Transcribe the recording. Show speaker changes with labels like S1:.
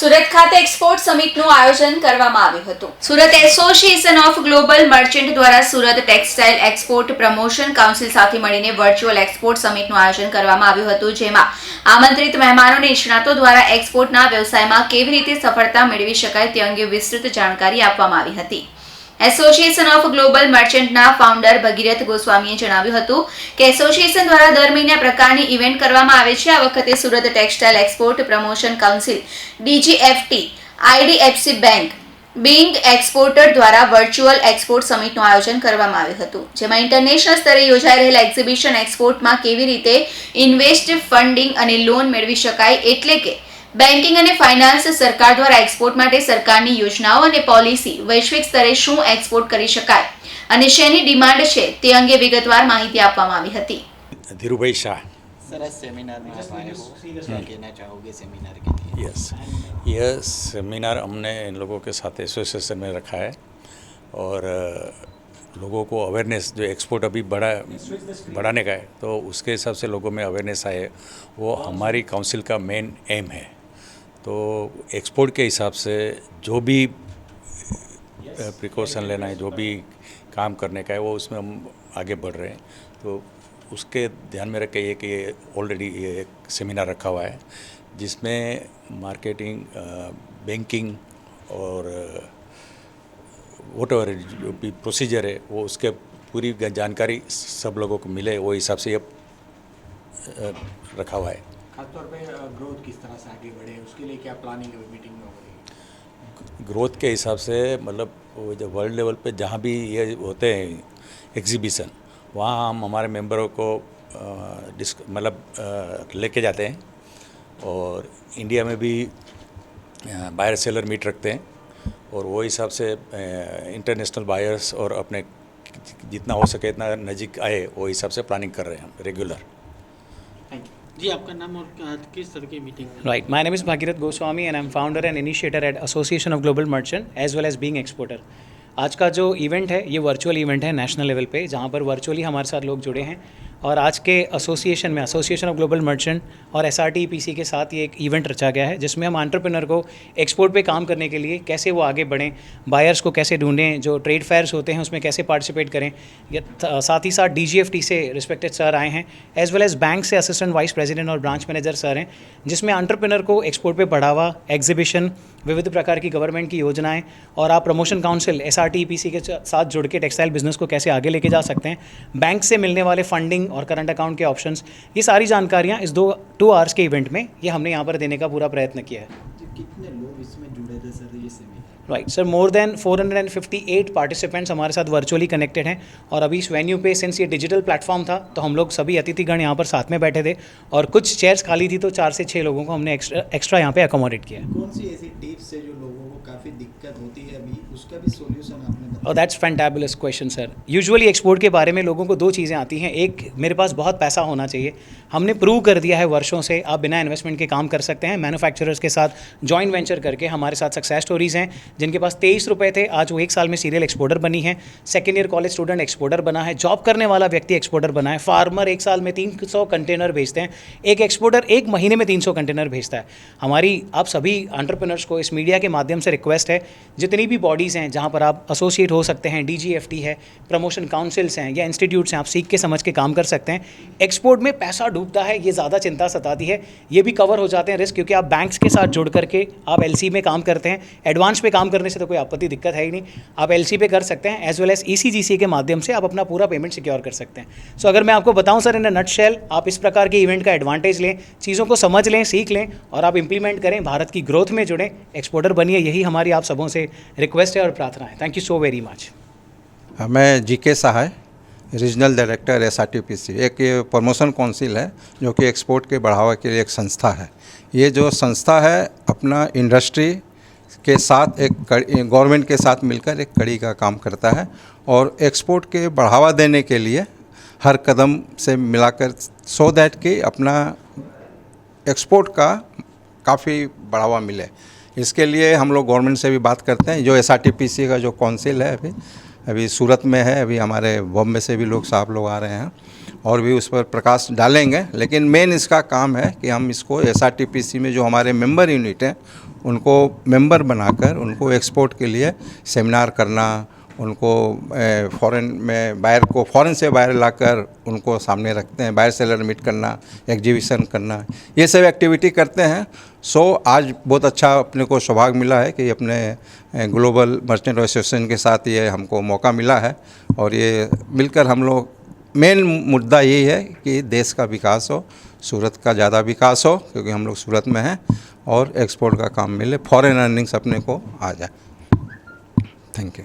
S1: સુરત ખાતે એક્સપોર્ટ સમિટનું આયોજન કરવામાં આવ્યું હતું. Surat association of global merchant દ્વારા Surat textile export promotion council સાથે મળીને વર્ચ્યુઅલ એક્સપોર્ટ સમિટનું આયોજન કરવામાં આવ્યું હતું, જેમાં આમંત્રિત મહેમાનોને નિષ્ણાતો દ્વારા એક્સપોર્ટના વ્યવસાયમાં કેવી રીતે સફળતા મેળવી શકાય તે અંગે વિસ્તૃત જાણકારી આપવામાં આવી હતી. એસોસિએશન ઓફ ગ્લોબલ મર્ચન્ટના ફાઉન્ડર ભગીરથ ગોસ્વામીએ જણાવ્યું હતું કે એસોસિએશન દ્વારા દર મહિને પ્રકારની ઇવેન્ટ કરવામાં આવે છે. આ વખતે Surat textile export promotion council, DGFT, IDFC bank, Bing exporter દ્વારા વર્ચ્યુઅલ એક્સપોર્ટ સમિટનું આયોજન કરવામાં આવ્યું હતું, જેમાં ઇન્ટરનેશનલ સ્તરે યોજાઈ રહેલા એક્ઝિબિશન એક્સપોર્ટમાં કેવી રીતે ઇન્વેસ્ટ, ફંડિંગ અને લોન મેળવી શકાય, એટલે કે બેન્કિંગ અને ફાઇનાન્સ, સરકાર દ્વારા એક્સપોર્ટ માટે સરકારની યોજનાઓ અને પોલિસી, વૈશ્વિક સ્તરે શું એક્સપોર્ટ કરી શકાય અને શેની ડિમાન્ડ છે તે અંગે વિગતવાર માહિતી આપવામાં આવી હતી.
S2: धीरूभाई शाह.
S3: सर आज सेमिनार में आप आए हो, क्या कहना चाहोगे सेमिनार के लिए?
S2: यस, यह सेमिनार हमने इन लोगों के साथ एसोसिएशन में रखा है और लोगों को अवेयरनेस, जो एक्सपोर्ट अभी बढ़ाने का है, तो उसके हिसाब से लोगों में अवेयरनेस आए, वो हमारी काउंसिल का मेन एम है. तो एक्सपोर्ट के हिसाब से जो भी प्रिकॉशन लेना है, जो भी काम करने का है, वो उसमें हम आगे बढ़ रहे हैं. तो उसके ध्यान में रख के ये कि ऑलरेडी ये एक सेमिनार रखा हुआ है जिसमें मार्केटिंग, बैंकिंग और वॉटएवर जो भी प्रोसीजर है वो उसके पूरी जानकारी सब लोगों को मिले, वो हिसाब से ये रखा हुआ है.
S4: खासतौर पे ग्रोथ किस तरह से आगे बढ़े, उसके लिए क्या प्लानिंग है मीटिंग में हो रही?
S2: ग्रोथ के हिसाब से मतलब वो जो वर्ल्ड लेवल पे जहाँ भी ये होते हैं एग्जीबिशन, वहाँ हम हमारे मेंबरों को मतलब लेके जाते हैं और इंडिया में भी बायर सेलर मीट रखते हैं और वो हिसाब से इंटरनेशनल बायर्स और अपने जितना हो सके इतना नज़दीक आए, वो हिसाब से प्लानिंग कर रहे हैं हम रेगुलर.
S4: जी, आपका नाम और किस तरह की meeting?
S5: Right. My name is Bhagirath Goswami and I'm founder and initiator at Association of Global Merchant as well as being exporter. आज का जो इवेंट है ये वर्चुअल इवेंट है नेशनल लेवल पे, जहाँ पर वर्चुअली हमारे साथ लोग जुड़े हैं. और आज के एसोसिएशन में एसोसिएशन ऑफ ग्लोबल मर्चेंट और SRTPC के साथ ये एक इवेंट रचा गया है, जिसमें हम एंटरप्रेन्योर को एक्सपोर्ट पे काम करने के लिए कैसे वो आगे बढ़ें, बायर्स को कैसे ढूंढें, जो ट्रेड फेयर्स होते हैं उसमें कैसे पार्टिसिपेट करें. साथ ही साथ DGFT से रिस्पेक्टेड सर आए हैं, एज वेल एज बैंक से असिस्टेंट वाइस प्रेसिडेंट और ब्रांच मैनेजर सर हैं, जिसमें एंटरप्रेन्योर को एक्सपोर्ट पे बढ़ावा, एग्जीबिशन, विविध प्रकार की गवर्नमेंट की योजनाएं और आप प्रमोशन काउंसिल SRTPC के साथ जुड़ के टेक्सटाइल बिजनेस को कैसे आगे लेके जा सकते हैं, बैंक से मिलने वाले फंडिंग और करंट अकाउंट के ऑप्शंस, ये सारी जानकारियाँ इस 2 आवर्स के इवेंट में ये हमने यहाँ पर देने का पूरा प्रयत्न किया है.
S4: कितने लोग इसमें जुड़े थे सर ये seminar?
S5: Right sir, more than 458 participants हमारे साथ वर्चुअली कनेक्टेड हैं. और अभी इस वेन्यू पे, सिंस ये डिजिटल प्लेटफॉर्म था, तो हम लोग सभी अतिथिगण यहाँ पर साथ में बैठे थे और कुछ चेयर्स खाली थी, तो 4 से 6 लोगों को हमने एक्स्ट्रा यहाँ पे अकोमोडेट किया.
S4: कौन सी ऐसी टिप्स है जो लोगों को काफ़ी दिक्कत होती है अभी, उसका भी सोल्यूशन आपने बताया?
S5: और that's fantabulous question sir. Usually export के बारे में लोगों को 2 चीज़ें आती हैं. एक, मेरे पास बहुत पैसा होना चाहिए. हमने प्रूव कर दिया है वर्षों से आप बिना इन्वेस्टमेंट के काम कर सकते हैं. मैन्युफैक्चरर्स के साथ जॉइंट वेंचर करके हमारे साथ सक्सेस स्टोरीज़ हैं, जिनके पास 23 रुपये थे, आज वो 1 साल में सीरियल एक्सपोर्टर बनी है. Second year college student exporter बना है. जॉब करने वाला व्यक्ति एक्सपोर्टर बना है. फार्मर 1 साल में 300 कंटेनर भेजते हैं. एक एक्सपोर्टर 1 महीने में 300 कंटेनर भेजता है. हमारी आप सभी एंटरप्रेन्योर्स को इस मीडिया के माध्यम से रिक्वेस्ट है, जितनी भी बॉडीज़ हैं जहाँ पर आप एसोसिएट हो सकते हैं, DGFT है, प्रमोशन काउंसिल्स हैं या इंस्टीट्यूट्स हैं, आप सीख के समझ के काम कर सकते हैं. एक्सपोर्ट में पैसा डूबता है, ये ज़्यादा चिंता सताती है. ये भी कवर हो जाते हैं रिस्क, क्योंकि आप बैंक्स के साथ जुड़ करके आप LC में काम करते हैं. एडवांस पे काम करने से तो कोई आपत्ति दिक्कत है ही नहीं, आप LC पे कर सकते हैं. एज वेल एज ECGC के माध्यम से आप अपना पूरा पेमेंट सिक्योर कर सकते हैं. सो अगर मैं आपको बताऊं सर, इन अ नटशेल, आप इस प्रकार के इवेंट का एडवांटेज लें, चीज़ों को समझ लें, सीख लें और आप इंप्लीमेंट करें, भारत की ग्रोथ में जुड़ें, एक्सपोर्टर बनिए. यही हमारी आप सबों से रिक्वेस्ट है और प्रार्थना है. Thank you so very much.
S6: मैं GK सहाय, रीजनल डायरेक्टर SRTPC. एक ये प्रमोशन काउंसिल है जो कि एक्सपोर्ट के बढ़ावा के लिए एक संस्था है. ये जो संस्था है अपना इंडस्ट्री के साथ एक गवर्नमेंट के साथ मिलकर एक कड़ी का काम करता है और एक्सपोर्ट के बढ़ावा देने के लिए हर कदम से मिलाकर, सो दैट कि अपना एक्सपोर्ट का काफ़ी बढ़ावा मिले. इसके लिए हम लोग गवर्नमेंट से भी बात करते हैं. जो SRTPC का जो काउंसिल है अभी सूरत में है, अभी हमारे बॉम्बे से भी साहब लोग आ रहे हैं और भी उस पर प्रकाश डालेंगे। लेकिन मेन इसका काम है कि हम इसको SRTPC में जो हमारे मेंबर यूनिट हैं उनको मेंबर बनाकर उनको एक्सपोर्ट के लिए सेमिनार करना, उनको फॉरेन में बाहर को फॉरेन से बाहर लाकर उनको सामने रखते हैं, बाहर सेलर मीट करना, एग्जीबिशन करना, ये सब एक्टिविटी करते हैं। सो आज बहुत अच्छा अपने को सौभाग्य मिला है कि अपने ग्लोबल मर्चेंट एसोसिएशन के साथ ये हमको मौका मिला है और ये मिलकर हम लोग मेन मुद्दा यही है कि देश का विकास हो, सूरत का ज़्यादा विकास हो, क्योंकि हम लोग सूरत में हैं, और एक्सपोर्ट का काम मिले, फॉरेन अर्निंग्स अपने को आ जाए। Thank you.